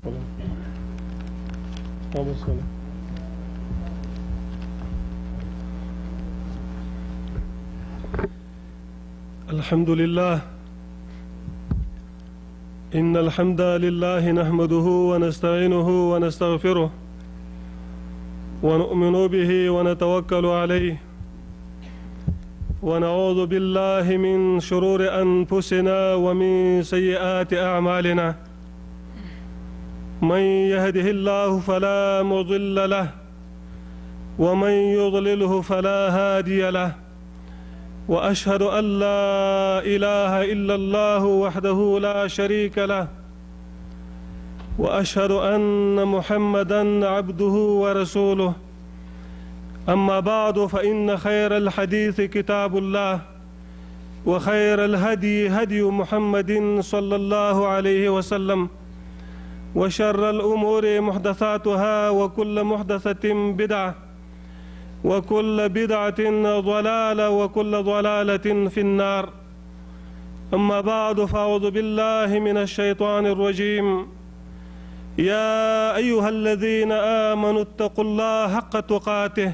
الحمد لله. إن الحمد لله نحمده ونستعينه ونستغفره ونؤمن به ونتوكل عليه ونعوذ بالله من شرور أنفسنا ومن سيئات أعمالنا. من يهده الله فلا مضل له ومن يضلله فلا هادي له. وأشهد أن لا إله إلا الله وحده لا شريك له وأشهد أن محمدًا عبده ورسوله. أما بعد فإن خير الحديث كتاب الله وخير الهدي هدي محمد صلى الله عليه وسلم وشر الأمور محدثاتها وكل محدثة بدعة وكل بدعة ضلالة وكل ضلالة في النار. أما بعد فأعوذ بالله من الشيطان الرجيم. يا أيها الذين آمنوا اتقوا الله حق تقاته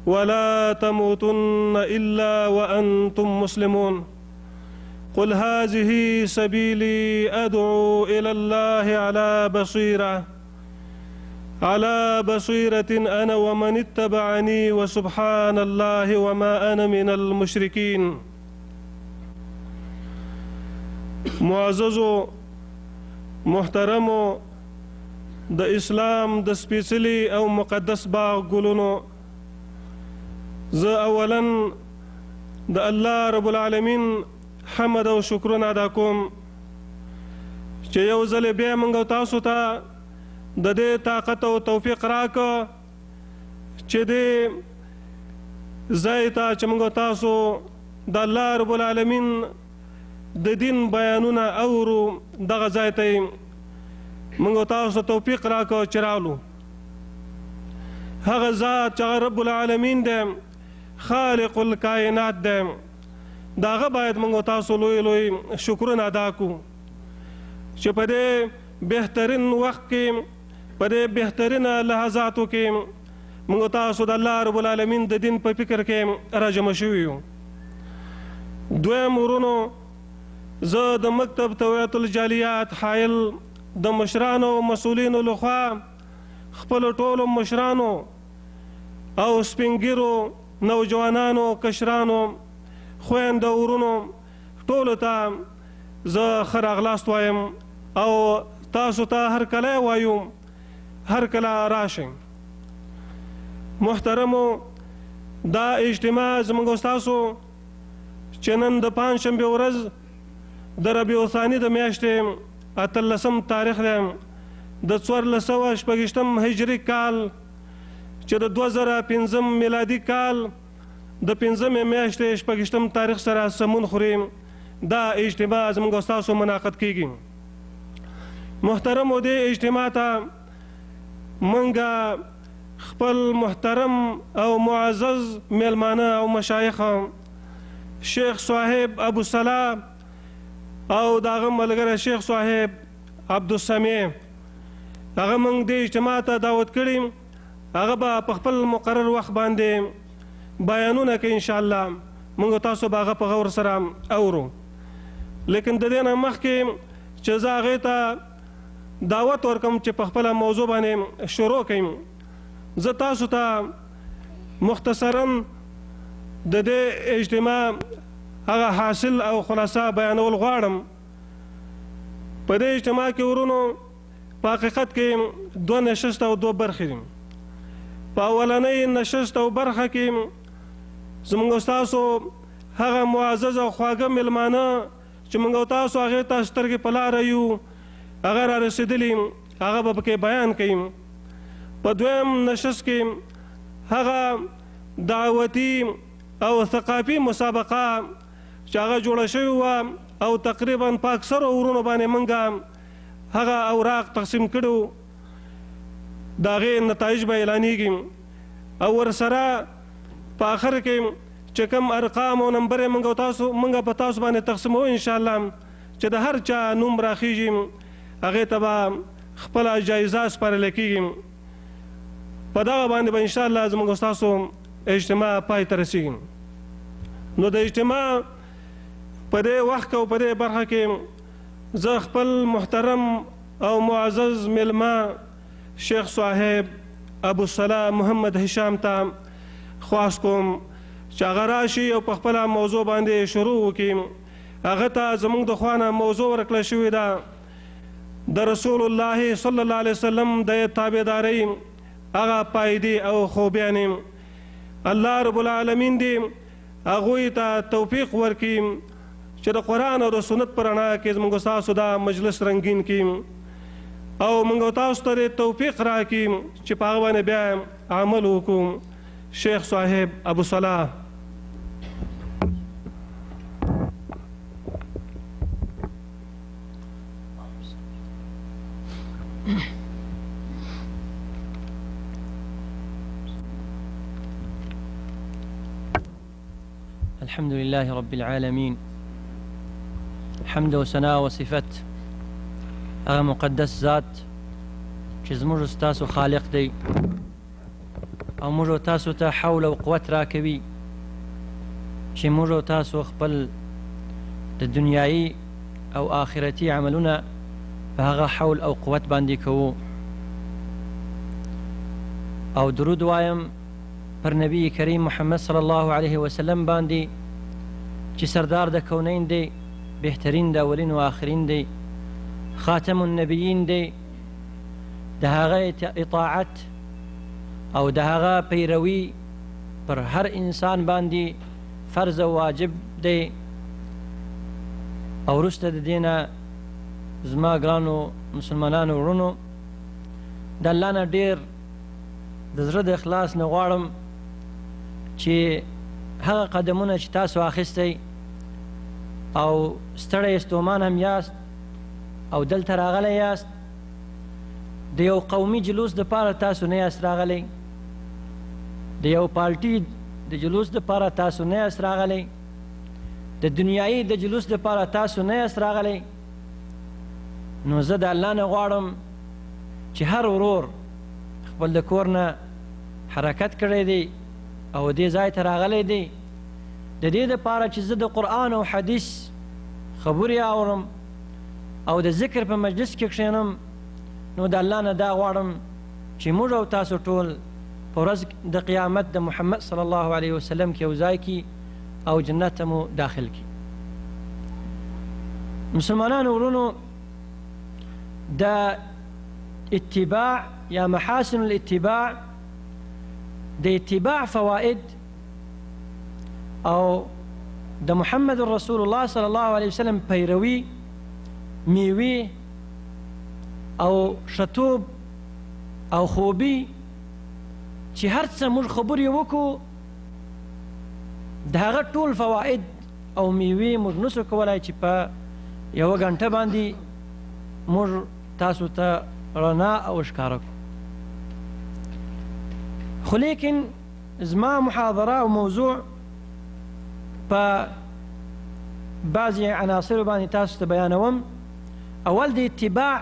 ولا تموتن إلا وأنتم مسلمون. قل هذه سبيلي أدعو إلى الله على بصيرة أنا ومن اتبعني وسبحان الله وما أنا من المشركين. معززو محترمو د اسلام د سپیڅلي او مقدس باغ ګلونو، زه اولا د الله رب العالمین حمد او شکرونه ادا کوم چې یو ځل بیا موږ تاسو ته د دې طاقت او توفیق راکړه چې دې ځای ته چې موږ تاسو د الله رب العالمین د دین بیانونه اورو، دغه ځای ته موږ تاسو توفیق راکړه چې رالو. هغه ذات چې رب العالمین دی، خالق الکائنات دی، د هغه باید موږ تاسو لوی لوی شکرونه ادا کړو چې په دې بهترین وخت کې، په دې بهترینه لحظاتو کې موږ تاسو د الله رب العالمین د دین په فکر کې راجمع شوي یو. دویم ورونو، زه د مکتب توعیة الجالیات حایل د مشرانو او مسؤلینو لخوا خپلو ټولو مشرانو او سپینګیرو نوجوانانو، کشرانو، خویندو، ورونو ټولو ته زه ښه راغلاست وایم او تاسو ته هر کله وایو هر کله راشئ. محترمو، دا اجتماع زموږ ستاسو چې نن د پنجشنبې ورځ د ربیع الثاني د میاشتې 18 تاریخ دی، د 1426 هجري کال چې د 2005 میلادي کال د 5مې میاشتې 26 تاریخ سره سمون خوري، دا اجتماع زموږ ستاسو منعقد کیږي. محترمو، دې اجتماع ته موږ خپل محترم او معزز میلمانه او مشایخ شیخ صاحب ابو صلاح او د هغه ملګری شیخ صاحب عبدالسمیع، هغه موږ دې اجتماع ته دعوت کړي. هغه به په خپل مقرر وخت باندې بیانونه کوي انشاءالله، موږ تاسو به هغه په غور سره اورو. لیکن د دې نه مخکې چې زه هغې ته دعوت ورکوم چې په خپله موضوع باندې شروع کوي، زه تاسو ته مختصرا د دې اجتماع هغه حاصل او خلاصه بیانول غواړم. په دې اجتماع کې ورونو په حقیقت کې 2 نشست او 2 برخې دي. په اولنۍ نشست او برخه کې زموږ ستاسو هغه معزز او خواږه میلمانه چې موږ تاسو هغې ته سترګې په لاره یو، هغه را رسېدلي، هغه به پکې بیان کوي. په دویم نشست کې هغه دعوتي او ثقافي مسابقه چې هغه جوړه شوې وه او تقریبا په اکثرو ورونو باندې موږ هغه اوراق تقسیم کړو، د هغې نتایج به اعلانیږي او ورسره په آخر کې چې کوم ارقام او نمبر موږ په تاسو باندې تقسیموو انشاءالله، چې د هر چا نوم راخیږي هغې ته به خپله جایزه سپارلی کېږي. په دغه باندې به انشاءالله زموږ ستاسو اجتماع پای ته رسېږي. نو د اجتماع په دې وخت او په دې برخه کې زه خپل محترم او معزز میلمه شیخ صاحب ابوالصلاح محمد هشام ته خواست کوم چې هغه راشي او په خپله موضوع باندې شروع وکړي. هغه ته زموږ د خوا نه موضوع ورکړه شوې ده د رسول الله صلی الله علیه وسلم د تابعدارۍ هغه پایدې او خوبیانې. الله رب العالمین دې هغوی ته توفیق ورکړي چې د قرآن او د سنت په رڼا کې زموږ ستاسو دا مجلس رنګین کړي او موږ تاسو ته توفیق راکړي چې په هغه باندې بیا عمل وکړو. شیخ صاحب ابوالصلاح. الحمد لله رب العالمين حمد وثناء وصفت هغه مقدس ذات چې زموږ ستاسو خالق دی او موږ تاسو ته حول او قوت راکوي چې موږ تاسو خپل د دنیایي او آخرتي عملونه په هغه حول او قوت باندې کوو. او درود وایم پر نبی کریم محمد صلی الله علیه وسلم باندې چې سردار د کونین دی، بهترین د اولین و آخرین دی، خاتم النبیین دی. د هغه اطاعت او د هغه پیروي پر هر انسان باندې فرض او واجب دی. او وروسته د دې نه زما ګرانو مسلمانانو وروڼو د الله نه ډېر د زړه د اخلاص نه غواړم چې هغه قدمونه چې تاسو اخیستی او ستړی ستومان هم یاست او دلته راغلی یاست، د یو قومي جلوس دپاره تاسو نه یاست راغلی، د یو پالټي د جلوس دپاره تاسو نه یاست راغلی، د دنیایي د جلوس دپاره تاسو نه یاست راغلی. نو زه د الله نه غواړم چې هر ورور خپل د کور نه حرکت کړی دی او دې ځای ته راغلی دی د دې دپاره چې زه د قرآن او حدیث خبرې اورم او د ذکر په مجلس کې کښېنم. نو د الله نه دا غواړم چې موږ او تاسو ټول په ورځ د قیامت د محمد صلی الله علیه وسلم کې یو ځای کړي او جنت ته مو داخل کړي. مسلمانانو ورونو، د اتباع یا محاسن الاتباع د اتباع فوائد او د محمد رسول الله صلی الله علیه وسلم پیروي، میوي او شتوب او خوبي چې هر څه موږ خبرې وکړو د هغه ټول فواید او میوې موږ نسو کولی چې په یوه ګنټه باندې موږ تاسو ته رڼا او ښکاره کړو. خو لیکن زما محاضره او موضوع په بعضې عناصرو باندې تاسو ته بیانوم. اول د اتباع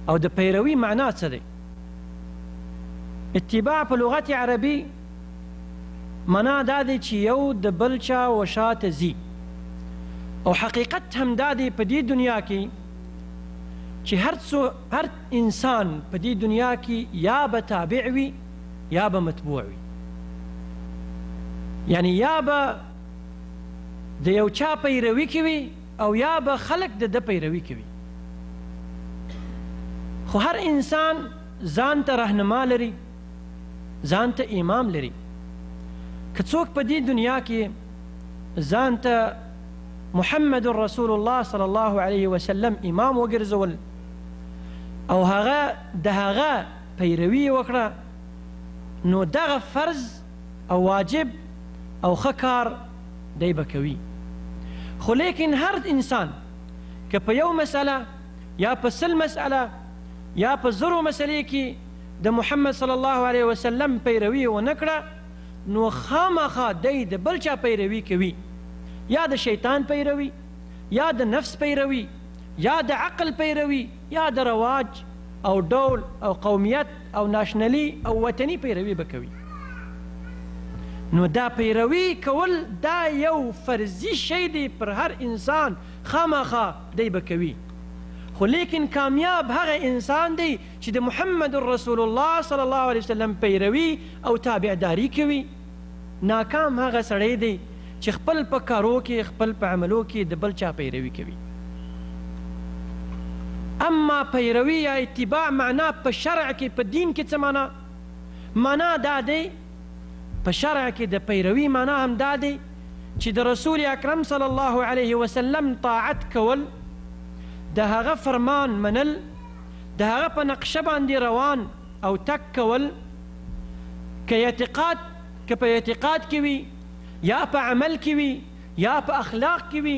او د پیروي معنا څه دی؟ اتباع په لغت عربي معنا دا دی چې یو د بل چا وشاته ځي، او حقیقت هم دا دی په دې دنیا کې چې هر انسان په دې دنیا کې یا به تابع وي یا به متبوع وي. یعنی یا به د یو چا پیروي کوي او یا به خلک د ده پیروي کوي. خو هر انسان ځان ته رهنما لري، ځان ته امام لري. که څوک په دې دنیا کې ځان ته محمد رسول الله صلی الله علیه وسلم امام وګرځول او هغه د هغه پیروي وکړه، نو دغه فرض او واجب او ښه کار دی به کوي. خو لیکن هر انسان که په یو مسئله یا په سل مسئله یا په زرو مسئلې کې د محمد صلی الله علیه وسلم پیروي ونه کړه، نو خامخا دی د بل چا پیروي کوي، یا د شیطان پیروي یا د نفس پیروي یا د عقل پیروي یا د رواج او ډول او قومیت او ناشنلي او وطني پیروي به کوي. نو دا پیروي کول دا یو فرضي شی دی پر هر انسان خامخا دی به کوي. خو لیکن کامیاب هغه انسان دی چې د محمد رسول الله صلی الله علیه وسلم پیروي او تابعداري کوي. ناکام هغه سړی دی چې خپل په کارو کې خپل په عملو کې د بل چا پیروي کوي. اما پیروي یا اتباع معنا په شرع کې په دین کې څه معنا؟ معنا دا دی په شرع کې د پیروي معنا هم دا دی چې د رسول اکرم صلی الله علیه وسلم طاعت کول، د هغه فرمان منل، د هغه په نقشه باندې روان او تک کول، که په اعتقاد کې وي یا په عمل کې وي یا په اخلاق کې وي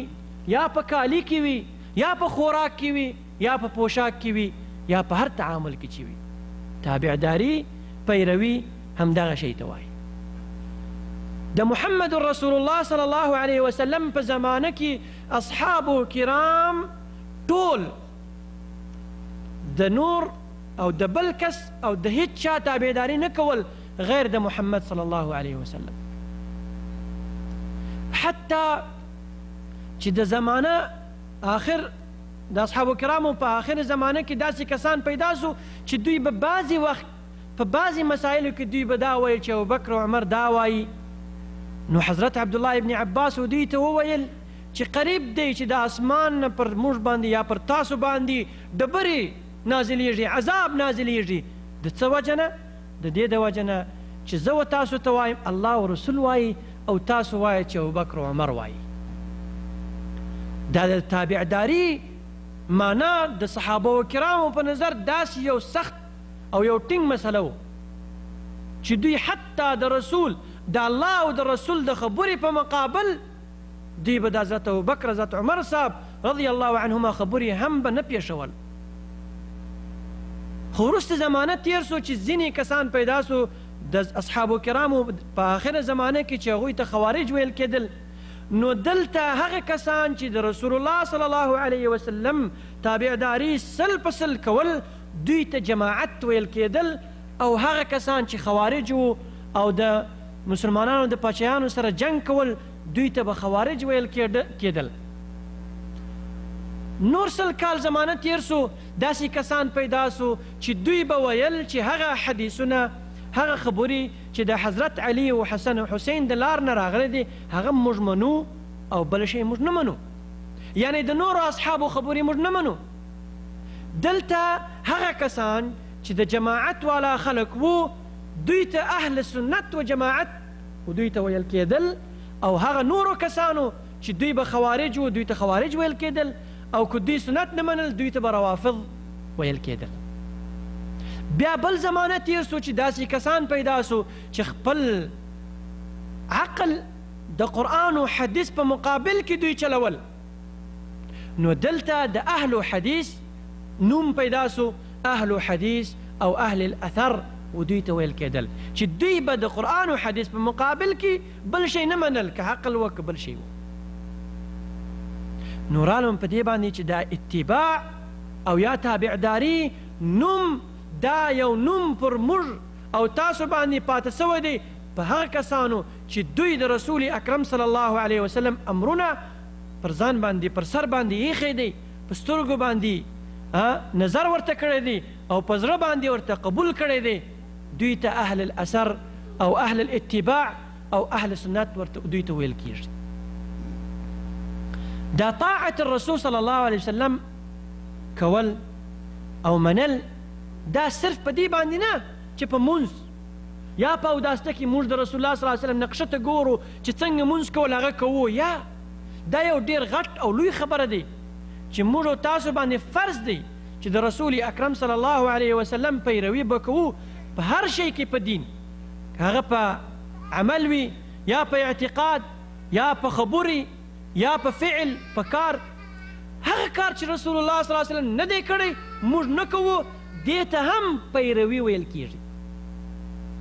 یا په کالي کې وي یا په خوراک کې وي یا په پوشاک کې وي یا په هر تعامل کې چې وي. تابعداري پیروي همدغه شی ته وایي. د محمد رسول الله صلی الله علیه وسلم په زمانه کې اصحابو کرام ټول د نور او د بل کس او د هیڅ چا تابعداري نه کول غیر د محمد صلی الله علیه وسلم. حتی چې د زمانه آخر د اصحابو کرامو په آخر زمانه کې داسې کسان پیدا سو چې دوی به بعضې وخت په بعضې مسایلو کې دوی به دا ویل چې ابوبکر او عمر دا وایي. نو حضرت عبدالله ابن عباس دوی ته وویل چې قریب دی چې د اسمان نه پر موږ باندې یا پر تاسو باندې ډبرې نازلیږي، عذاب نازلیږي. د څه وجه نه؟ د دې د وجه نه چې زه و تاسو ته وایم الله او رسول وایي او تاسو وایئ چې ابوبکر او عمر وایي. دا د تابعداري معنا د صحابه کرامو په نظر داسې یو سخت او یو ټینګ مسله و چې دوی حتی د رسول د الله او د رسول د خبرې په مقابل دوی به د حضرت ابوبکر حضرت عمر صاحب رضی الله عنهما خبرې هم به نه پیښول. خو وروسته زمانه تیر سو چې ځینې کسان پیدا سو د اصحابو کرامو په آخره زمانه کې چې هغوی ته خوارج ویل کېدل. نو دلته هغه کسان چې د رسول الله صلی الله علیه وسلم تابعداري سل په سل کول دوی ته جماعت ویل کېدل، او هغه کسان چې خوارج وو او د مسلمانانو د پاچایانو سره جنگ کول دوی ته به خوارج ویل کېدل. نور سل کال زمانه تیر سو داسې کسان پیدا سو چې دوی به ویل چې هغه حدیثونه هغه خبرې چې د حضرت علي او حسن او حسین د لار نه راغلی دي هغه موږ منو او بل شی موږ نه منو، یعنی د نورو اصحابو خبرې موږ نه منو. دلته هغه کسان چې د جماعت والا خلک وو دوی ته اهل سنت و جماعت و دوی ته ویل کېدل، او هغه نورو کسانو چې دوی به خوارج وو دوی ته خوارج ویل کېدل، او که دوی سنت نه منل دوی ته به روافض ویل کېدل. بیا بل زمانه تیر سو چې داسې کسان پیدا سو چې خپل عقل د قرآن و حدیث په مقابل کې دوی چلول. نو دلته د اهل حدیث نوم پیدا سو، اهل حدیث او اهل الاثر، و دوی ته ویل کېدل چې دوی به د قرآن و حدیث په مقابل کې بل شی نه منل، که عقل و که بل شی و. نو رالم په دې باندې چې دا اتباع او یا تابعداري نوم دا یو نوم پر موږ او تاسو باندې پاته سوی دی په هغه کسانو چې دوی د رسول اکرم صلی الله علیه وسلم امرونه پر ځان باندې پر سر باندې ایښی دی، په سترګو باندې نظر ورته کړی دی او په زړه باندې ورته قبول کړی دی. دوی ته اهل الاثر او اهل الاتباع او اهل سنت ورته دوی ته ویل کېږي. دا طاعت الرسول صلی الله علیه وسلم کول او منل دا صرف په دې باندې نه چې په مونځ یا په اوداسته کې موږ د رسول الله صلی الله علیه وسلم نقشه ته ګورو چې څنګه مونځ کول هغه کوو، یا دا یو ډېر غټ او لوی خبره دی چې موږ او تاسو باندې فرض دی چې د رسول اکرم صلی الله علیه وسلم پیروي به کوو په هر شی کې په دین، هغه په عمل وي یا په اعتقاد یا په خبرې یا په فعل په کار. هغه کار چې رسول الله صلی الله علیه وسلم نه دی کړی موږ نه کوو دې ته هم پیروي ویل کېږي.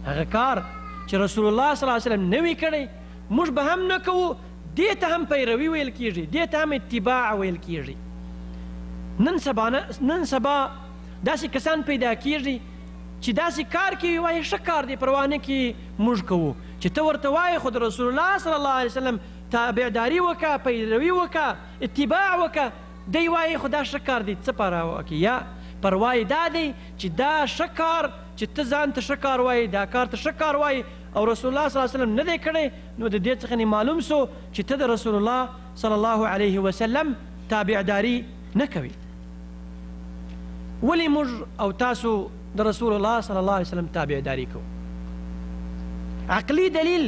هغه کار چې رسول الله صلی الله علیه وسلم نه وي کړی موږ به هم نه کوو دې ته هم پیروي ویل کېږي، دې ته هم اتباع ویل کېږي. نن سبا داسې کسان پیدا کیږي چې داسې کار کوي وایي ښه کار دی پروا نه کوي موږ کوو چې ته ورته وایې خو د رسول الله صلی الله علیه وسلم تابعداري وکړه پیروي وکړه اتباع وکړه دی وایي خو دا ښه کار دی څه پروا کوي یا پروا یې دا دی چې دا ښه کار چې ته ځان ته ښه کار وایي دا کار ته ښه کار وایي او رسول الله صلی الله علیه وسلم نه دی کړی نو د دې څخه معلوم سو چې ته د رسول الله صلی الله علیه وسلم تابعداري نه کوي ولې موږ او تاسو د رسول الله صلی الله علیه وسلم تابعداري کوو عقلي دلیل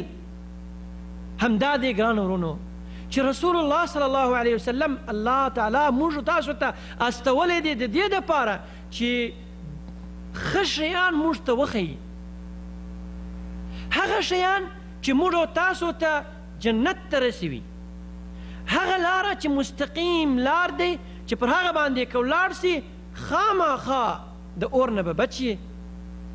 همدا دی ګرانو ورونو چې رسول الله صلی الله علیه وسلم الله تعالی موږ تاسو ته استولی دی د دې دپاره چې ښه شیان موږ ته وښیي هغه شیان چې موږ تاسو ته جنت ته رسوي هغه لاره چې مستقیم لار دی چې پر هغه باندې که ولاړ سي خامخا د اور نه به بچي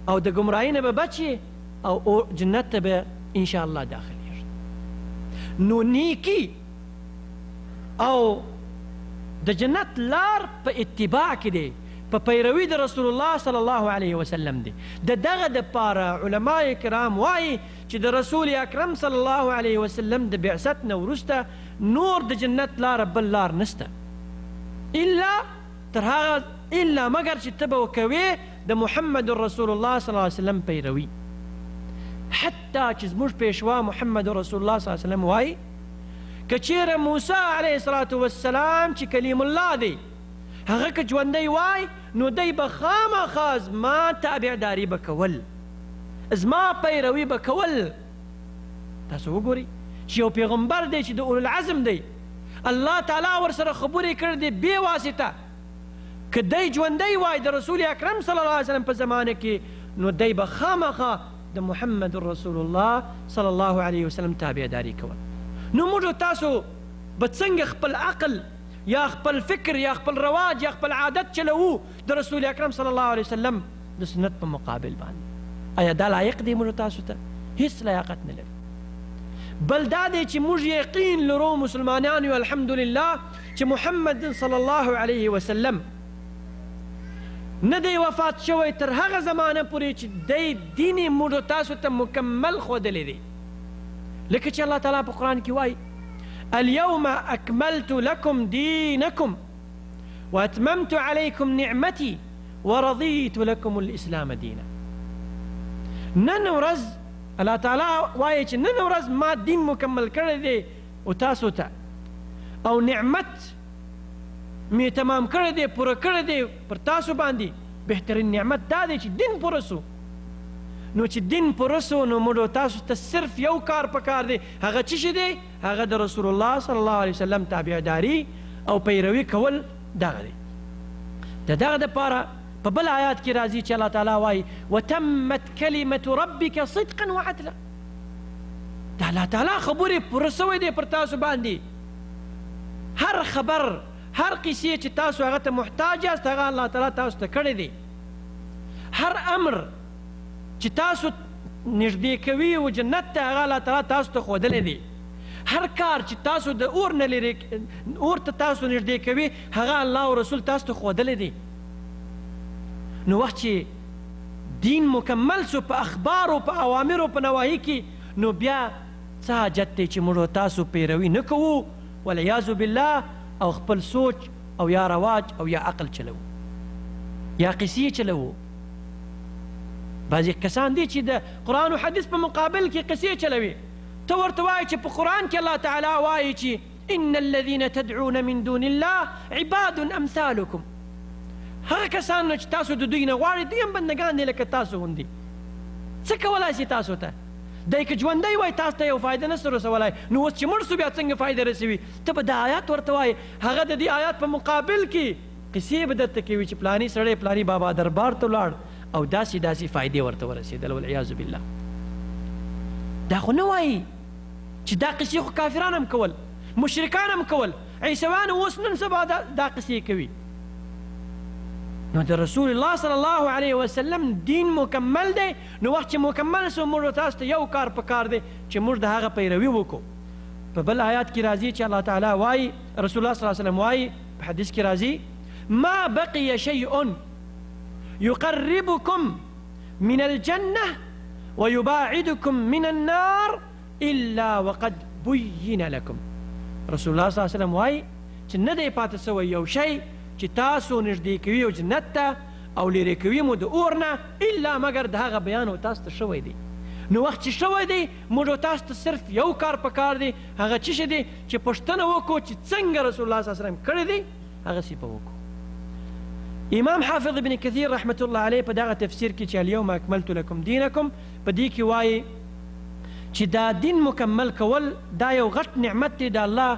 او د ګمراهۍ نه به بچي او جنت ته به انشاءالله داخلېږي نو نیکي او د جنت لار په اتباع کې دی په پیروي د رسول الله صلی الله علیه وسلم دی د دغه دپاره علما کرام وایي چې د رسول اکرم صلی الله علیه وسلم د بعثت نه وروسته نور د جنت لاره بل لار نشته الا مگر چې ته به کوې د محمد رسول الله صلی الله علیه وسلم پیروي حتی چې زموږ پیشوا محمد رسول الله صلی الله علیه وسلم وایي که چیرې موسی علیه الصلاة والسلام چې کلیم الله دی هغه که ژوندی وای نو دی به خامخا زما تابعداري به کول زما پیروي به کول تاسو وګورئ چې یو پیغمبر دی چې د اولوالعزم دی الله تعالی ورسره خبرې کړې دي بې واسطه که دی ژوندی وای د رسول اکرم صلی الله علیه وسلم په زمانه کې نو دی به خامخا د محمد رسول الله صلی الله علیه وسلم تابعداري کول نو موږ تاسو به څنګه خپل عقل یا خپل فکر یا خپل رواج یا خپل عادت چلوو د رسول اکرم صلی الله علیه وسلم د سنت په مقابل باندې آیا دا لایق دی موږ تاسو ته هیڅ لیاقت نه لري بل دا دی چې موږ یقین لرو مسلمانان یو الحمدلله چې محمد صلی الله علیه وسلم نه دی وفات شوی تر هغه زمانه پورې چې دی دین موږ تاسو ته مکمل ښودلی دی لکه چې الله تعالی په قرآن کې وایي اليوم أكملت لكم دينكم وأتممت عليكم نعمتي ورضيت لكم الإسلام دينا نن ورځ الله تعالی وایي چې نن ورځ ما دین مکمل کړی دی او تاسو ته او نعمت می تمام کړی دی پوره کړی دی پر تاسو باندې بهترین نعمت دا دی چې دین پوره سو نو چې دین پوره سو نو موږ تاسو ته صرف یو کار پکار دی هغه څه شی دی هغه د رسول الله صلی الله علیه وسلم تابعداري او پیروي کول دغه دی د دغه دپاره په بل آیات کې راځي چې الله تعالی وایي وتمت کلمة ربک صدقا وعدلا د الله تعالی خبرې پوره سوی دی پر تاسو باندې هر خبر هر قصې چې تاسو هغه ته محتاج یاست هغه الله تعالی تاسو ته کړی دی هر امر چې تاسو نږدې کوي و جنت ته هغه الله تعالی تاسو ته ښودلی دی هر کار چې تاسو د اور نه لرې اور ته تاسو نږدې کوي هغه الله او رسول تاسو ته ښودلی دی نو وخت چې دین مکمل سو په اخبارو په اوامرو په نواهي کې نو بیا څه حاجت دی چې موږ تاسو پیروي نه کوو والعیاذ بالله او خپل سوچ او یا رواج او یا عقل چلو یا قصې چلو بعضې کسان دي چې د قرآن و حدیث په مقابل کې قصې چلوي ته ورته وایي چې په قرآن کې الله تعالی وایي چې ان الذین تدعون من دون الله عباد امثالکم هغه کسان چې تاسو د دوی نه غواړئ دوی هم بندګان دي لکه تاسو غوندې څه کولی شي تاسو ته دی که ژوندی وای تاسو ته یو فایده نشته رسولی نو اوس چې مړ سو بیا څنګه فایده رسوي ته به دا آیات ورته وایې هغه د دې آیات په مقابل کې قصې به درته کوي چې پلاني سړی پلاني بابا دربار ته ولاړ او داسې داسې فایدې ورته ورسېدل والعیاذ بالله دا خو نه وایي چې دا قصې خو کافران هم کول مشرکان هم کول عیسویان اوس نن سبا دا قصې کوي نو د رسول الله صلی الله علیه وسلم دین مکمل دی نو وخت چې مکمل سو موږ تاسو ته یو کار پکار دی چې موږ د هغه پیروي وکړو په بل آیات کې راځي چې الله تعالی وایي رسول الله صلی الله علیه وسلم وایي په حدیث کې راځي ما بقي شيء يقربكم من الجنة ويباعدكم من النار إلا وقد بين لكم. رسول الله صلی الله علیه وسلم وایي چې نه دی پاتې سوی یو شی چې تاسو نږدې کوي او جنت ته او لرې کوي مو د اور نه الا مګر د هغه بیان او تاسو ته شوی دی. نو وخت چې شوی دی موږ تاسو ته صرف یو کار پکار دی، هغه څه شی دی چې پوښتنه وکړو چې څنګه رسول الله صلی الله علیه وسلم کړی دی، هغسې به وکړو. امام حافظ ابن کثیر رحمت الله علیه په دغه تفسیر کې چې الیوم اکملت لکم دینکم په دې کې وایي چې دا دین مکمل کول دا یو غټ نعمت دی د الله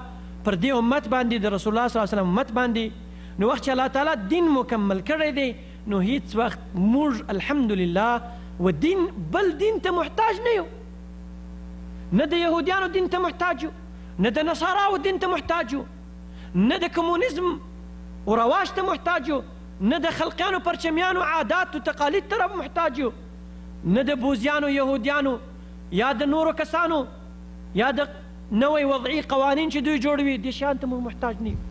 پر دې امت باندې، د رسول الله صلی الله علیه وسلم امت باندې. نو وخت چې الله تعالی دین مکمل کړی دی نو هیڅ وخت موږ الحمدلله و دین بل دین ته محتاج نه یو، نه د یهودیانو دین ته محتاج یو، نه د نصاراو دین ته محتاج یو، نه د کمونیزم و رواج ته محتاج یو، نه د خلقیانو پرچمیانو عادات و تقالید ته محتاج یو، نه د بوزیانو یهودیانو یا د نورو کسانو یا د نوی وضعي قوانین چې دوی جوړوي دې شیانو ته موږ محتاج نه یو.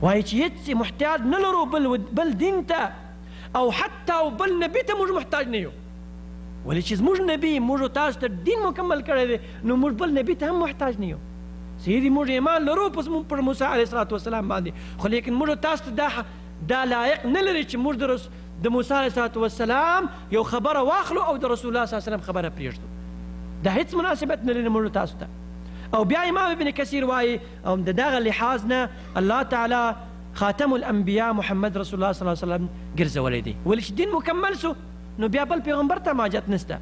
وایي چې هېڅ محتاج نه لرو بل دین ته او حتی او بل نبي ته موږ محتاج نه یو، ولې چې زموږ نبي موږ تاسو ته دین مکمل کړی دی نو موږ بل نبي ته هم محتاج نه یو. صحیح موږ ایمان لرو پر موسی علیه السلام باندې، خو لیکن موږ تاسو ته دا لایق نه لري چې موږ د موسی علیه السلام یو خبره واخلو او د رسول الله صلی الله علیه وسلم خبره پرېږدو. دا هیڅ مناسبت نه لري موږ تاسو ته. او بیا امام ابن کثیر وایي او د دغه لحاظ نه الله تعالی خاتم الانبیاء محمد رسول الله صلی الله علیه وسلم ګرځولی دی، ولې چې دین مکمل سو نو بیا بل پیغمبر ته حاجت نشته.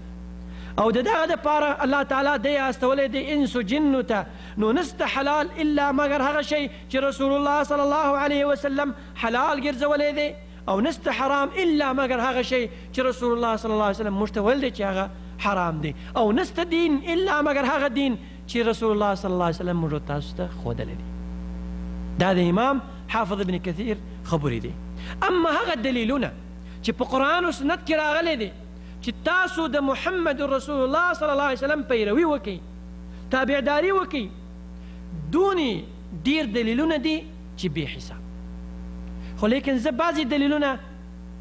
او د دغه دپاره الله تعالی دی استولی دی انس و جنو ته، نو نسته حلال الا مګر هغه شی چې رسول الله صلی الله علیه وسلم حلال ګرځولی دی، او نسته حرام الا مګر هغه شی چې رسول الله صلی الله علیه وسلم موږ ته ویل دی چې هغه حرام دی، او نسته دین الا مګر هغه دین چې رسول الله صلی الله علیه وسلم موږ تاسو ته ښودلی دی. دا د امام حافظ ابن کثیر خبرې دي. اما هغه دلیلونه چې په قرآن او سنت کې راغلی دی چې تاسو د محمد رسول الله صلی الله علیه وسلم پیروي وکئ، تابعداري وکئ، دونې ډېر دلیلونه دي چې بې حساب. خو لیکن زه بعضې دلیلونه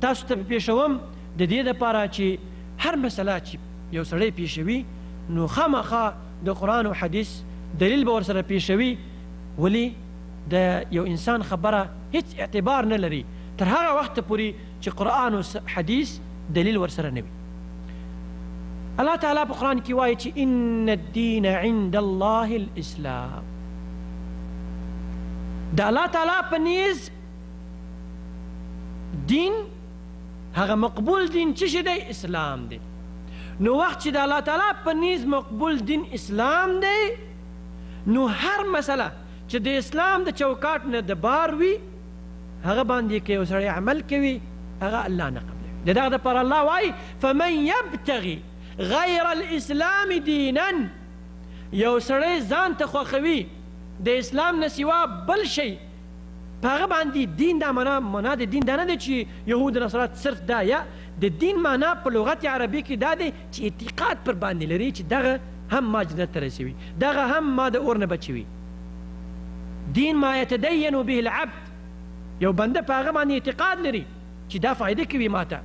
تاسو ته پیښوم د دې دپاره چې هر مسله چې یو سړی پیښوي نو خامخا د قرآن او حدیث دلیل به ورسره پیښوي، ولې د یو انسان خبره هیڅ اعتبار نه لري تر هغه وخته پورې چې قرآن او حدیث دلیل ورسره نه وي. الله تعالی په قرآن کې وایي چې ان الدین عند الله الاسلام. د الله تعالی په نیز دین هغه مقبول دین څه شی دی؟ اسلام دی. نو وخت چې د الله تعالی په نیز مقبول دین اسلام دی نو هر مسله چې د اسلام د چوکاټ نه د بار وي هغه باندې که یو سړی عمل کوي هغه الله نه قبلوي. د دغه دپاره الله وایي فمن یبتغي غیر الاسلام دینا، یو سړی ځان ته خوښوي د اسلام نه سوا بل شی په هغه باندې دین دا معنا د دین دا نه دی چې یهود نصرات صرف دا، یا د دین معنا په لغت عربي کې دا دی چې اعتقاد پر باندې لري چې دغه هم ما جنت ته رسوي، دغه هم ما د اور نه بچوي. دین ما یتدین به العبد، یو بنده په هغه باندې اعتقاد لري چې دا فایده کوي ماته.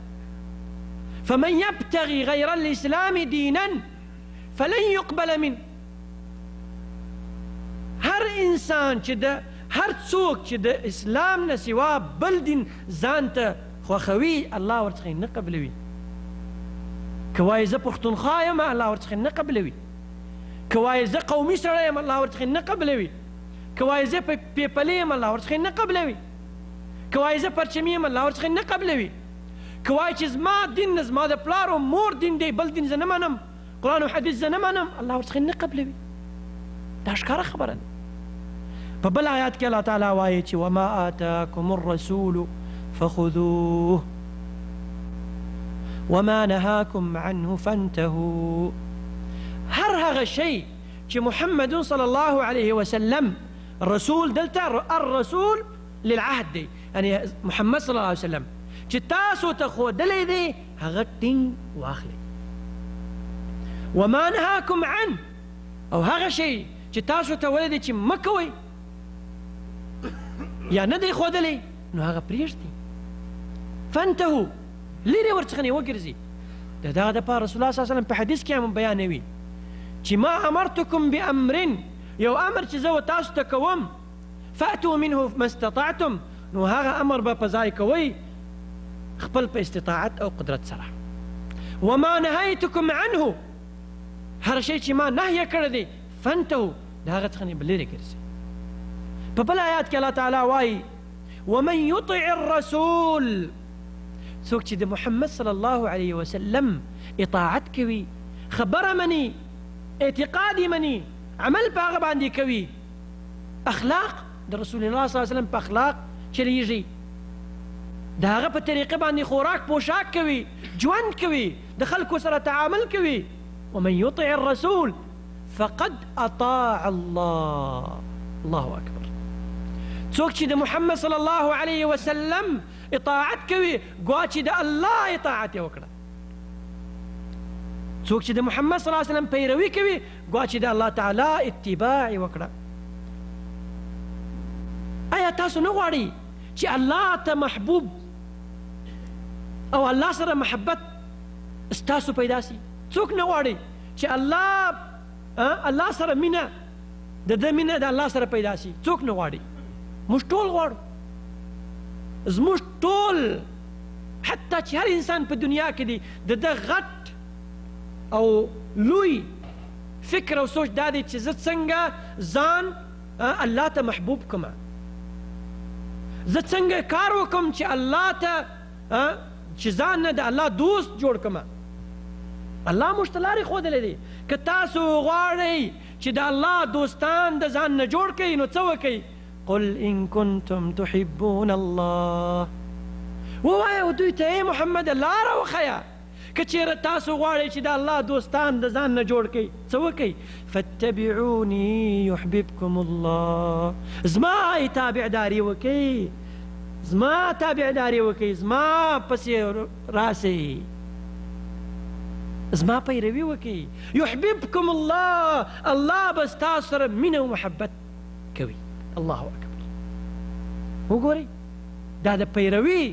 فمن یبتغي غیر الاسلام دینا فلن یقبل منه. هر انسان چې د هر څوک چې د اسلام نه سوا بل دین ځان ته خوښوي الله ورڅخه نه قبلوي. که وایي زه پښتونخوا یم الله ورڅخه نه قبلوي، که وایي زه قومي سړی یم الله ورڅخه نه قبلوي، که وایي زه پیپلې یم الله ورڅخه نه قبلوي، که وایي زه پرچمي یم الله ورڅخه نه قبلوي، که وایي چې زما دین نه زما د پلار او مور دین دی بل دین زه نه منم، قرآن او حدیث زه نه منم، الله ورڅخه نه قبلوي. دا ښکاره خبره ده. په بل آیات کې الله تعالی وایي چې وما آتاکم الرسول فخذوه وما نهاكم عنه فانتهوا. هر هغه شی چې محمد صلی الله علیه وسلم رسول دلته الرسول للعهد دی، یعنی محمد صلی الله علیه وسلم چې تاسو ته ښودلی دی هغه ټینګ واخلئ. وما نهاكم عنه، او هغه شی چې تاسو ته ویلی دی چې مه کوئ یا نه دی ښودلی نو هغه پرېږدي. فانتهو لرې ورڅخه نه وګرځي. د دغه دپاره رسول الله صلی الله علیه وسلم په حدیث کې هم بیانوي چې ما امرتکم بامر، یو امر چې زه تاسو ته کوم، فاتوا منه ما استطعتم، نو هغه امر به په ځای کوئ خپل په استطاعت او قدرت سره. وما نهیتکم عنه، هر شی چې ما نهیه کړی دی، فانتهو د هغه څخه نه به لرې ګرځئ. په بل آیات کې الله تعالی وایي ومن یطع الرسول، څوک چې د محمد صلی الله علیه وسلم اطاعت کوي، خبره مني، اعتقاد مني، عمل په هغه باندې کوي، اخلاق د رسول الله صلی الله علیه وسلم په اخلاق چلیږي، د هغه په طریقه باندې خوراک پوشاک کوي، ژوند کوي، د خلکو سره تعامل کوي. ومن یطع الرسول فقد اطاع الله. الله اکبر. څوک چې د محمد صلی الله علیه وسلم اطاعت کوي ګوا چې د الله اطاعت یې وکړه. څوک چې د محمد صلی الله علیه وسلم پیروي کوي ګوا چې د الله تعالی اتباع یې وکړه. آیا تاسو نه غواړئ چې الله ته محبوب او الله سره محبت ستاسو پیدا سي؟ څوک نه غواړي چې الله سره مینه د ده مینه د الله سره پیدا سي؟ څوک نه غواړي؟ موږ ټول غواړو. زموږ ټول حتی چې هر انسان په دنیا کې دی د ده غټ او لوی فکر او سوچ دا دی چې زه څنګه ځان الله ته محبوب کړم، زه څنګه کار وکړم چې الله ته چې ځان نه د الله دوست جوړ کړم. الله موږ ته لارې ښودلی دی. که تاسو غواړئ چې د الله دوستان د ځان نه جوړ کړئ نو څه وکئ؟ قل ان کنتم تحبون الله، ووایه دوی ته ای محمد لاره وښیه. که چېرې تاسو غواړئ چې د الله دوستان د ځان نه جوړ کړئ څه وکئ؟ فاتبعوني یحببکم الله، زما تابعداري وکئ، زما تابعداري وکئ، زما پسې راسئ، زما پیروي وکئ. یحببکم الله، الله به ستاسو سره مینه او محبت کوي. الله اکبر. وګورئ دا د پیروي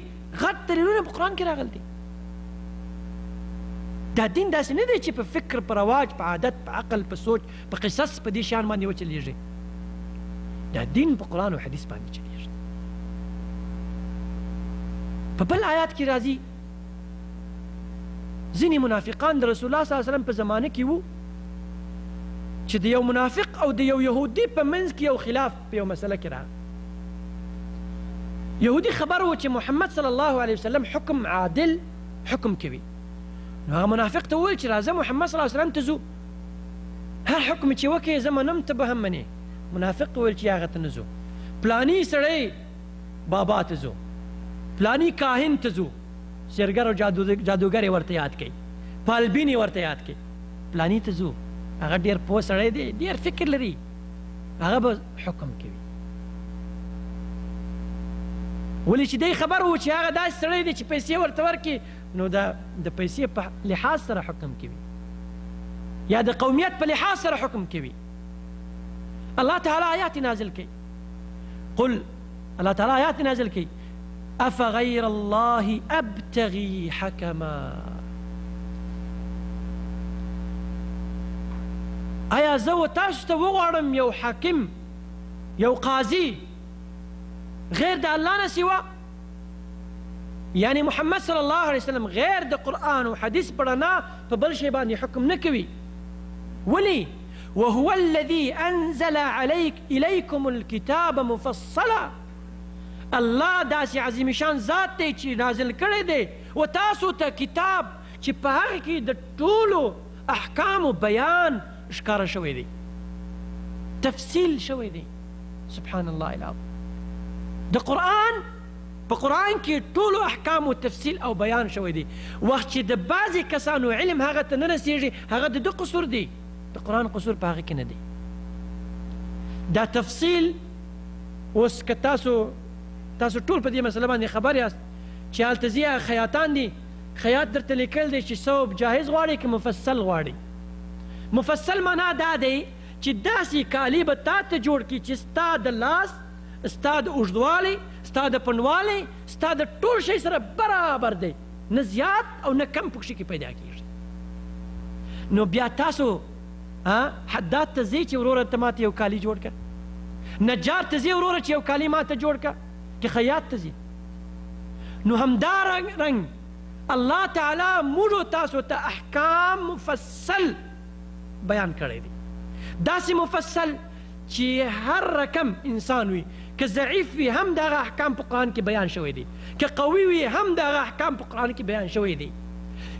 غټ دلیلونه په قرآن کې راغلي دي. دا دین داسې نه دی چې په فکر، په رواج، په عادت، په عقل، په سوچ، په قصص په دې شیان باندې وچلیږي. دا دین په قرآن او حدیث باندې چلیږي. په بل آیات کې راځي ځینې منافقان د رسول الله صلی الله علیه وسلم په زمانه کې وو چې د یو منافق او د یو یهودي په منځ کې یو خلاف په یو مسله کې راغی. یهودي خبر و چې محمد صلی الله علیه وسلم حکم عادل حکم کوي. نو هغه منافق ته وویل چې راځه محمد صلی الله علیه وسلم ته ځو، هر حکم چې وکړې زه منم ته به هم منې. منافق وویل چې هغه ته نه ځو، پلاني سړی بابا ته ځو، پلانی کاهن ته ځو، شرګر او جادوګر یې ورته یاد کوي، پالبین یې ورته یاد کوي، پلانی ته ځو، هغه ډېر پوه سړی دی، ډېر فکر لري، هغه به حکم کوي. ولې چې دی خبر و چې هغه داسې سړی دی چې پیسې ورته ورکړي نو د پیسې په لحاظ سره حکم کوي یا د قومیت په لحاظ سره حکم کوي. الله تعالی آیات نازل کوي. قل الله تعالی آیات نازل کوي افغیر الله ابتغي حکما، آیا زه و تاسو ته وغواړم یو حاکم، یو قاضي غیر د الله نه سوا؟ یعنی محمد صلی الله علیه وسلم غیر د قرآن او حدیث په رڼا په بل شی باندې حکم نه کوي. ولې؟ وهو الذي انزل الیکم الکتاب مفصلا، الله داسې عظیم شان ذات دی چې نازل کړی دی و تاسو ته کتاب چې په هغه کې د ټولو احکامو بیان ښکاره شوی دی، تفصیل شوی دی. سبحان الله العظیم. د قرآن په قرآن کې ټولو احکامو تفصیل او بیان شوی دی. وخت چې د بعضې کسانو علم هغه ته نه رسېږي هغه د ده قصور دی، د قرآن قصور په هغه کې نه دی. دا تفصیل اوس که تاسو ټول په دې مسله باندې خبر یاست چې هلته ځي خیاطان دي، خیاط درته لیکل دی چې ثوب جاهز غواړي که مفصل غواړي. مفصل معنا دا دی چې داسې کالي به تا ته جوړ کړي چې ستا د لاس، ستا د اوږدوالي، ستا د پنډوالۍ ستا د ټول شی سره برابر دی، نه زیات او نه کم پکښې کې پیدا کېږي. نو بیا تاسو حداد ته ځئ چې وروره ته ماته یو کالي جوړ کړه، نجار ته ځئ وروره چې یو کالي ماته جوړ کړه، که خیاط ته ځئ. نو همدارنګ الله تعالی موږ تاسو ته احکام مفصل بیان کړی دی، داسې مفصل چې هر رقم انسان وي، که ضعیف وي هم دغه احکام په قرآن کې بیان شوی دی، که قوي وي هم دغه احکام په قرآن کې بیان شوی دی،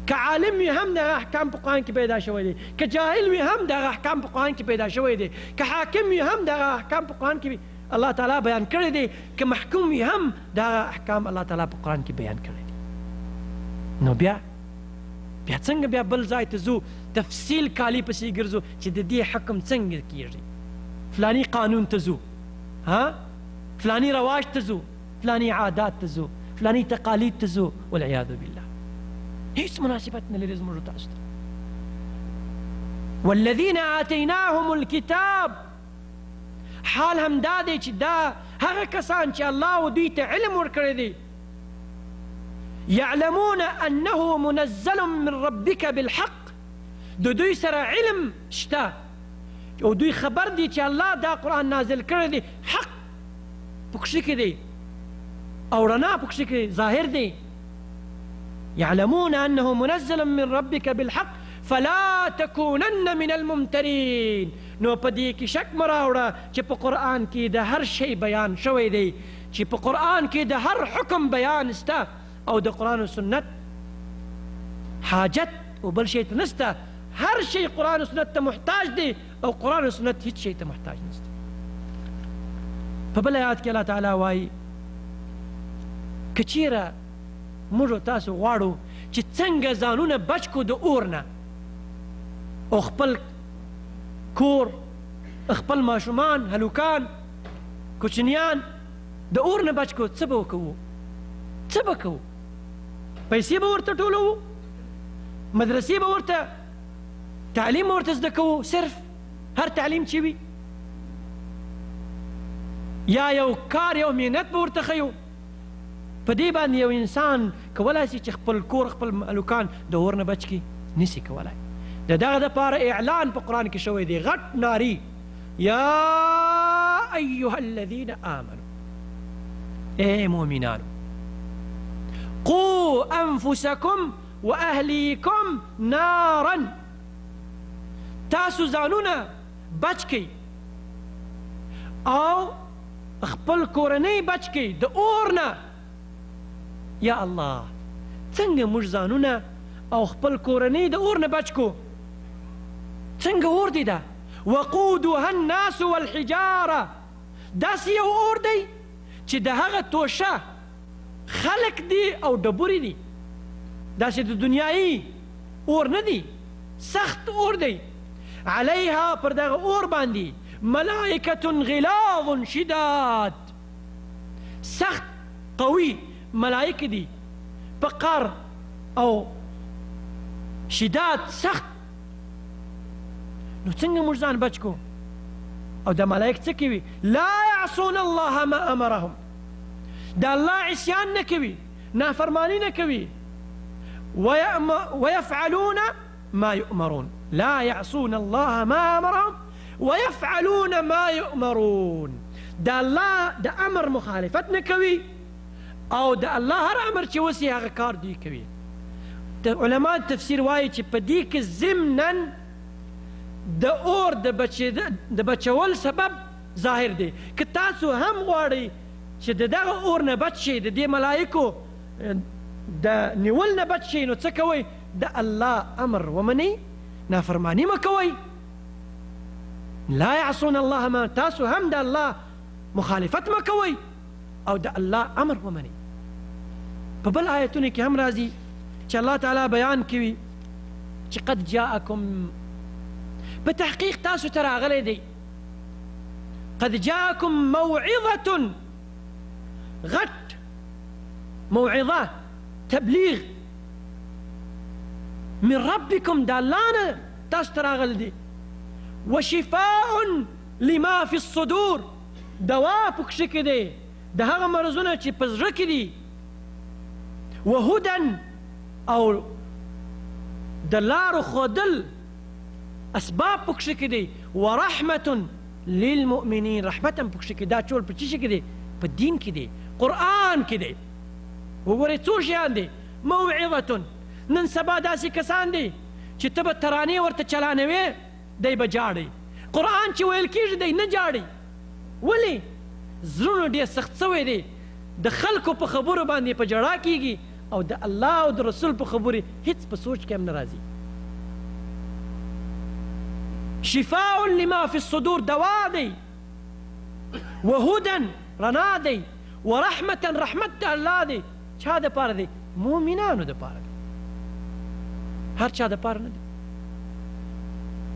که عالم وي هم دغه احکام په قرآن کې پیدا شوی دی، که جاهل وي هم دغه احکام په قرآن کې پیدا شوی دی، که حاکم وي هم دغه احکام په قرآن کې الله تعالی بیان کړی دی، که محکوم وي هم دغه احکام الله تعالی په قرآن کې بیان کړی دی. نو بیا څنګه بیا بل ځای ته ځو تفصیل کالی پسې ګرځو چې د دې حکم څنګه کېږي، فلانی قانون ته ځو، فلانی رواج ته ځو، فلانی عادات ته ځو، فلانی تقالید ته ځو، والعیاذ بالله هیڅ مناسبت نه لري زموږ تاسو ته. والذین آتیناهم الکتاب، حال هم دا دی چې دا هغه کسان چې الله دوی ته علم ورکړی دی، یعلمون انه منزل من ربک بالحق، د دوی سره علم شته او دوی خبر دي چې الله دا قرآن نازل کړی دی حق پکښې کې دی او رڼا پکښې کې ظاهر دی. يعلمون أنه منزل من ربك بالحق فلا تكونن من الممترين. نو په دې کې شک مه راوړه چې په قرآن کې د هر شی بیان شوی دی، چې په قرآن کې د هر حکم بیان سته او د قرآن و سنت حاجت او بل شی ته نسته، هر شی قرآن و سنت ته محتاج دی او قرآن و سنت هیڅ شی ته محتاج نسته. په بل آیات کې الله تعالی وایي که چیرې موږ تاسو غواړو چې څنګه ځانونه بچ کړو د اور نه او خپل کور، خپل ماشومان، هلوکان، کوچنیان د اور نه بچ کړو، څه به وکړو؟ څه به کوو؟ پیسې به ورته ټولوو، مدرسې به ورته، تعلیم ورته زده کوو، صرف هر تعلیم چې وي، یا یو کار یو محنت به ورته ښیو. په دې باندې یو انسان کولی شي چې خپل کور، خپل هلوکان د اور نه بچ کړي؟ نشي کولی. د دغه دپاره اعلان په قرآن کې شوی دی غټ ناري، یا ایها الذین آمنوا، ای مؤمنانو، قوا انفسکم واهلیکم نارا، تاسو ځانونه بچ کړئ او خپل کورنۍ بچ کړئ د اور نه. یا الله، څنګه موږ ځانونه او خپل کورنۍ د اور نه بچ کړو؟ څنګه اور دی دا؟ وقودها الناس والحجاره، داسې یو اور دی چې د هغه توشه خلق دی او ډبرې دي، داسې د دنیایي اور نه دی، سخت اور دی. علیها، پر دغه اور باندې، ملائکة غلاظ شداد، سخت قوي ملائکه دي، په قهر او شداد سخت. نو څنګه موږ ځان بچ کړو؟ او د ملائک څه کوي؟ لا یعصون الله ما امرهم، د الله عصیان نه کوي، نافرمانی نه کوي. ويفعلون ما يؤمرون، لا يعصون الله ما امرهم ويفعلون ما يؤمرون. د الله د امر مخالفت نه کوي او د الله هر امر چې وسي هغه کار دوی کوي. علما تفسیر وایي چې په دې کې ضمناً د اور د بچول سبب ظاهر دی. که تاسو هم غواړئ چې د دغه اور نه بچ شئ، د دې ملایکو د نیول نه بچ شئ، نو څه کوئ؟ د الله امر ومنئ، نافرماني مه کوئ. لا يعصون الله ما، تاسو هم د الله مخالفت مه کوئ او د الله امر ومنئ. په بل آیتونو کې هم راځي چې الله تعالی بیان کوي چې قد جاءکم، په تحقیق تاسو ته راغلی دی، قد جاءکم موعظة، غټ موعظه، تبلیغ من ربکم، د الله نه تاسو ته راغلی دی، وشفاء لما فی الصدور، دوا پکښې کې دی د هغه مرضونه چې په زړه کې دي وهدن او د لارو ښودل اسباب پکښې کې دي ورحمة للمؤمنین رحمت هم پکښې کې دا ټول په څه کې دي په دین کې دي قرآن کې دی وګورئ څو شیان دي موعظة نن سبا داسې کسان دي چې ته به ترانې ورته چلانوې دی به جاړي قرآن چې ویل کېږي دی نه جاړي ولې زړونه ډېر سخت سوی دی د خلکو په خبرو باندې په جړا کېږي او د الله او د رسول په خبرې هیڅ په سوچ کې هم نه راځي شفاء لما في الصدور دوا دی وهدن رڼا دی ورحمة رحمت الله دی چا دپاره دی مؤمنانو دپاره دی هر چا دپاره نه دی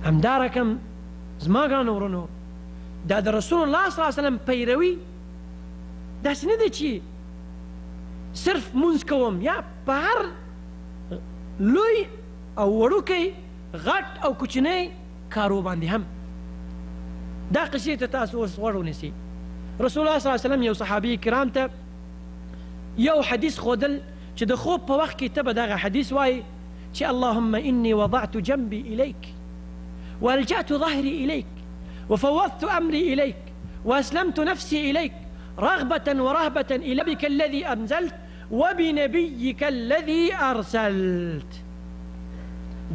همدا رقم زما ګرانو ورونو دا د رسول الله صلی الله علیه وسلم پیروي داسې نه دی چې صرف مونځ کوم یا په هر لوی او وړوکی غټ او کوچنی کارو باندې هم دا قصې ته تاسو اوس غوږ ونیسئ رسول الله صلی الله علیه وسلم یو صحابي کرام ته یو حدیث ښودل چې د خوب په وخت کې ته به دغه حدیث وایي چې اللهم إني وضعت جنبي إليك والجأت ظهري إليك وفوضت أمري إليك وأسلمت نفسي إليك رغبة ورهبة إلى بك الذي أنزلت وبنبيك الذي أرسلت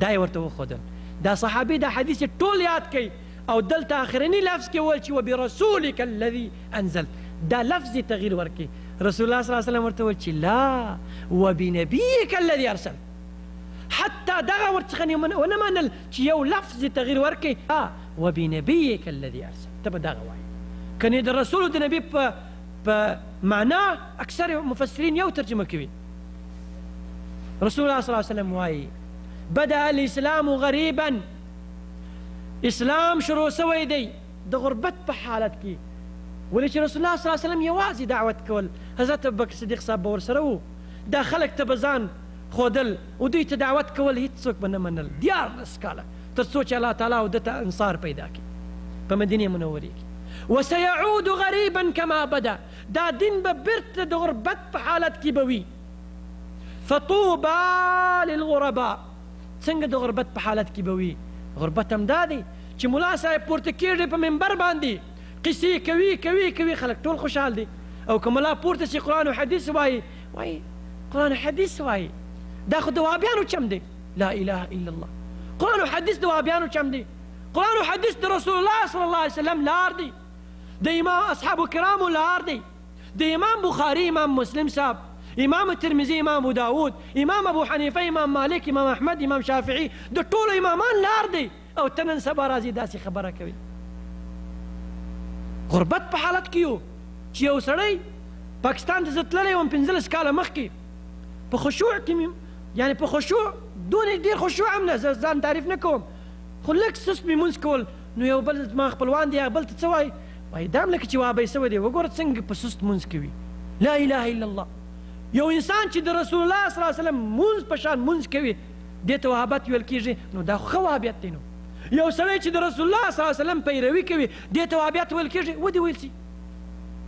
دا یې ورته وښودل دا صحابي دا حدیث یې ټول یاد کوي او دلته آخرني لفظ کې وویل چې وبرسولك الذي أنزلت دا لفظ تغییر ورکړي رسول الله صلی الله علیه وسلم ورته وویل چې لا وبنبيك الذي أرسلت حتى دغه ورڅخه ونه منل چې یو لفظ تغییر ورکړي وبنبيك الذي أرسلت ته به دغه وایي کنې د رسول او د نبي په معنا اکثر مفسرین یو ترجمه کوي رسول الله صلی الله علیه وسلم وایي بدأ الإسلام غریبا اسلام شروع سوی دی د غربت په حالت کې ولې چې رسول الله صلی الله علیه وسلم یوازې دعوت کول حضرت ابوبکر صدیق صاحب به ورسره وو دا خلک ته به ځان ښودل او دوی ته دعوت کول هېڅوک به نه منل 14 کاله تر څو چې الله تعالی او ده ته انصار پیدا کړي په مدینې منورې کې وسيعود غریبا کما بدا دا دین به بیرته د غربت په حالت کې به وي فطوبى للغرباء څنګه د غربت په حالت کې به وي غربت هم دا دی چې ملا صاحب پورته کېږي په منبر باندې قصې کوي خلک ټول خوشحال دي او که ملا پورته شي قرآن و حدیث وایي قرآن و حدیث وایي دا خو د وهابیانو چم دی لا اله الا الله قرآن و حدیث د وهابیانو چم دی قرآن و حدیث د رسول الله صلی الله علیه وسلم لار دی د امام اصحابو کرامو لار دی د امام بخاري امام مسلم صاحب امام ترمذي امام ابو داود امام ابو حنیفه امام مالک امام احمد امام شافعي د ټولو امامان لار دی او ته نن سبا راځي داسې خبره کوي غربت په حالت کې یو چې یو سړی پاکستان ته زه تللی وم 15 کاله مخکې په خشوع کې یعنی په خشوع دونې ډېر خشوع هم نه زه ځان تعریف نه کوم خو لږ سست مې مونځ کول نو یو بل زما خپلوان دی هغه بل ته څه وایي وایي دا هم لکه چې وهابی سوی دی وګوره څنګه په سست مونځ کوي لا اله الا الله یو انسان چې د رسول الله صلی الله علیه وسلم مونځ په شان مونځ کوي دې ته وهابت ویل کېږي نو دا خو ښه وهابیت دی نو یو سړی چې د رسول الله صلی الله علیه وسلم پیروي کوي دې ته وهابیت ویل کېږي ودې ویل سي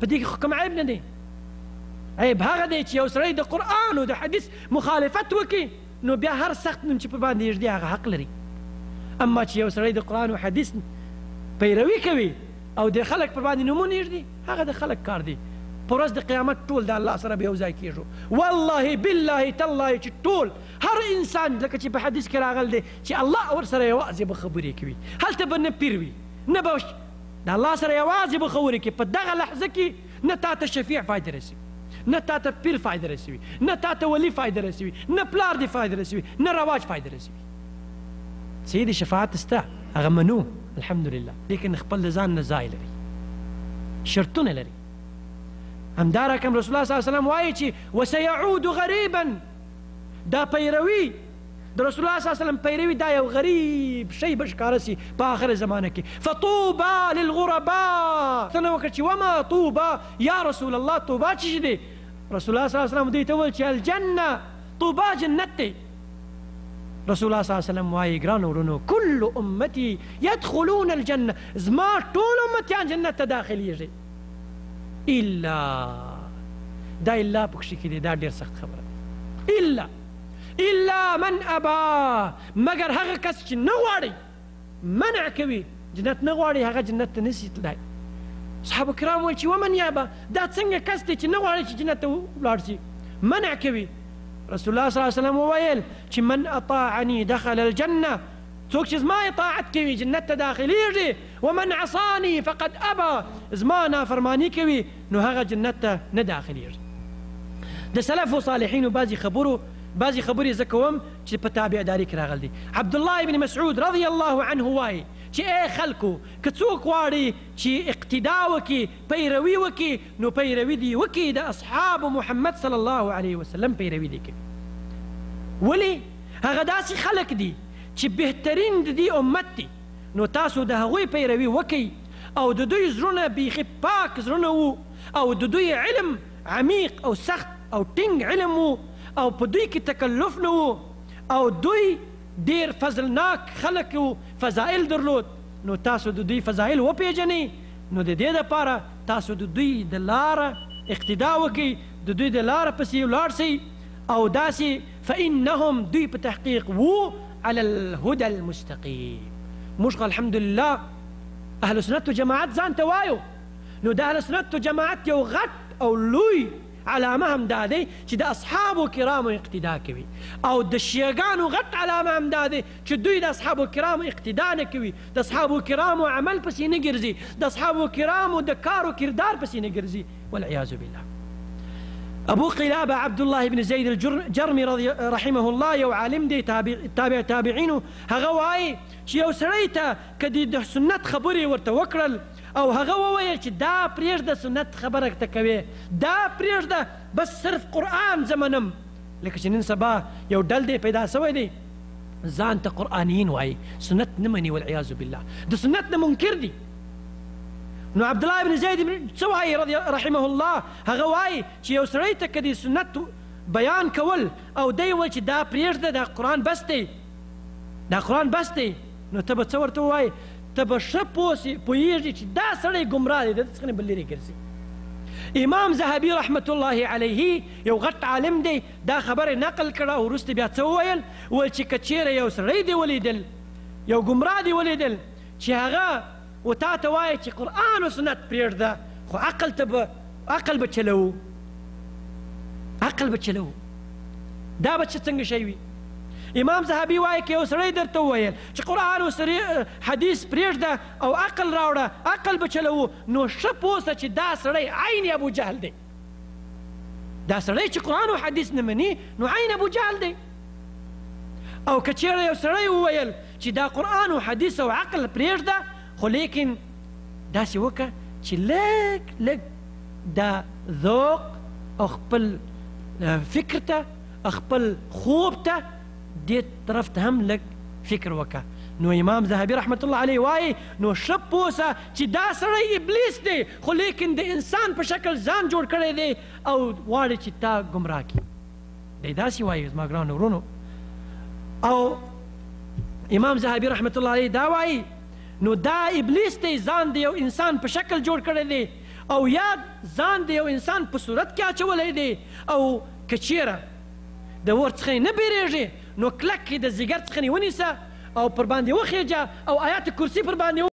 په دې کې خو کوم عیب نه دی عیب هغه دی چې یو سړی د قرآن او د حدیث مخالفت وکړي نو بیا هر سخت نوم چې په باندې یږدي هغه حق لري اما چې یو سړی د قرآن او حدیث پیروي کوي او د خلک پر باندې نومونه یږدي هغه د خلک کار دی په ورځ د قیامت ټول د الله سره به یو ځای کېږو والله بالله تالله چې ټول هر انسان لکه چې په حدیث کې راغلی دی چې الله ورسره یوازې به خبرې کوي هلته به نه پیر وي نه به د الله سره یوازې به خبرې کوي په دغه لحظه کې نه تا ته شفیع فایده رسوي نه تا ته پیر فایده رسوي نه تا ته ولی فایده رسوي نه پلار دې فایده رسوي نه رواج فایده رسوي سیدي شفاعت سته هغه منو الحمدلله لیکن خپل د ځان نه ځای لري شرطونه لري همدا رقم رسول الله صلی الله علیه وسلم وایي چې وسيعود غریبا دا پیروي د رسول الله صلی الله علیه وسلم پیروي دا یو غریب شی به ښکاره سي په آخر زمانه کې فطوبى للغرباء څه نه وکړه چې وما طوبى یا رسول الله طوبى څه دی رسول الله صلی الله علیه وسلم دوی ته وویل چې الجنه طوبى جنت دی رسول الله صلی الله علیه وسلم وایي ګرانو ورونو کل امتي يدخلون الجنه زما ټول امتیان جنت ته داخلیږي الا دا الا پکښې کې دی دا ډېر سخت خبره الا من ابا مګر هغه کس چې نه غواړي منع کوي جنت نه غواړي هغه جنت ته نشي تللی صحابه کرام وایي چې ومن یابه دا څنګه کس دی چې نه غواړي چې جنت ته ولاړ شي منع کوي رسول الله صلی الله علیه وسلم وویل چې من اطاعني دخل الجنه څوک چې زما اطاعت کوي جنت ته داخلیږي ومن عصاني فقد ابى زما نافرماني کوي نو هغه جنت ته نه داخلیږي د سلفو صالحینو بعضې خبرې زه کوم چې په تابعداري کې راغلي دي عبدالله بن مسعود رضی الله عنه وایي چې ای خلکو که څوک غواړي چې اقتدا وکړي پیروي وکړي نو پیروي دې وکړي د اصحابو محمد صلی الله علیه وسلم پیروي دې کوي ولې هغه داسې خلک دي چې بهترین د دې امت دي نو تاسو د هغوی پیروي وکړئ او د دوی زړونه بیخي پاک زړونه وو او د دوی علم عمیق او سخت او ټینګ علم وو او په دوی کې تکلف نه وو او دوی ډېر فضلناک خلک وو فضایل درلود نو تاسو د دوی فضایل وپېژنئ نو د دې دپاره تاسو د دوی د لاره اقتدا وکړئ د دوی د لاره پسې ولاړ سئ او داسې فإنهم دوی په تحقیق وو على الهدى المستقيم موږ الحمدلله اهل سنت و جماعت ځان ته وایو نو د اهل سنت و جماعت یو غټ او لوی علامه هم دا دی چې د اصحابو کرامو اقتدا کوي او د شیعګانو غټ علامه هم دا دی چې دوی د اصحابو کرامو اقتدا نه کوي د اصحابو کرامو عمل پسې نه ګرځي د اصحابو کرامو د کار و کردار پسې نه ګرځي والعیاذ بالله ابو قلابه عبد الله بن زید الجرمي رحمه الله یو عالم دی تابع تابعینو هغه وایي چې یو سړی ته که د سنت خبرې ورته وکړل او هغه وویل چې دا پرېږده سنت خبره ته کوې دا پرېږده بس صرف قرآن زه منم لکه چې نن سبا یو ډل دی پیدا سوی دی ځان ته قرآنیین وایي سنت نه مني والعیاذ بالله د سنت نه منکر دي نو عبدالله بن زید څه وایي رحمه الله هغه وایي چې یو سړی ته که د سنت بیان کول او دی وایي چې دا پرېږده دا قرآن بس دی دا قرآن بس دی نو ته به څه ورته ووایي ته به ښه پوهېږي چې دا سړی ګمراه دی د ده څخه نه به لرې ګرځي امام ذهبي رحمت الله علیه یو غټ عالم دی دا خبره نقل کړه او وروسته بیا څه وویل ویل چې که چیرې یو سړی دی ولیدل یو ګمراه دی ولیدل چې هغه و تا ته وایي چې قرآن و سنت پرېږده خو عقل به چلوو دا به څنګه شی وي امام ذهبي وایي که یو سړی درته وویل چې قرآن و حدیث پرېږده او عقل راوړه عقل به چلوو نو ښه پوه سه چې دا سړی عین ابو جهل دی دا سړی چې قرآن و حدیث نه مني نو عین ابو جهل دی او که چېرې یو سړی وویل چې دا قرآن و حدیث او عقل پرېږده خو لیکن داسې وکړه چې لږ دا ذوق او خپل فکر ته خپل خوب ته دې طرف ته هم لږ فکر وکړه نو امام ذهبي رحمت الله علیه وایي نو ښه پوه سه چې دا سړی ابلیس دی خو لیکن د انسان په شکل ځان جوړ کړی دی او غواړي چې تا ګمراه کړي دی داسې وایي زما ګرانو ورونو او امام ذهبي رحمت الله علیه دا وایي نو دا ابلیس دی ځان د یو انسان په شکل جوړ کړی دی او یا ځان د یو انسان په صورت کې اچولی دی او که چیرې د اور څخه یې نه بیریږي نو کلک یې د ځیګر څخه یې ونیسه او پر باندې وخیجه او آیات کرسي پر باندې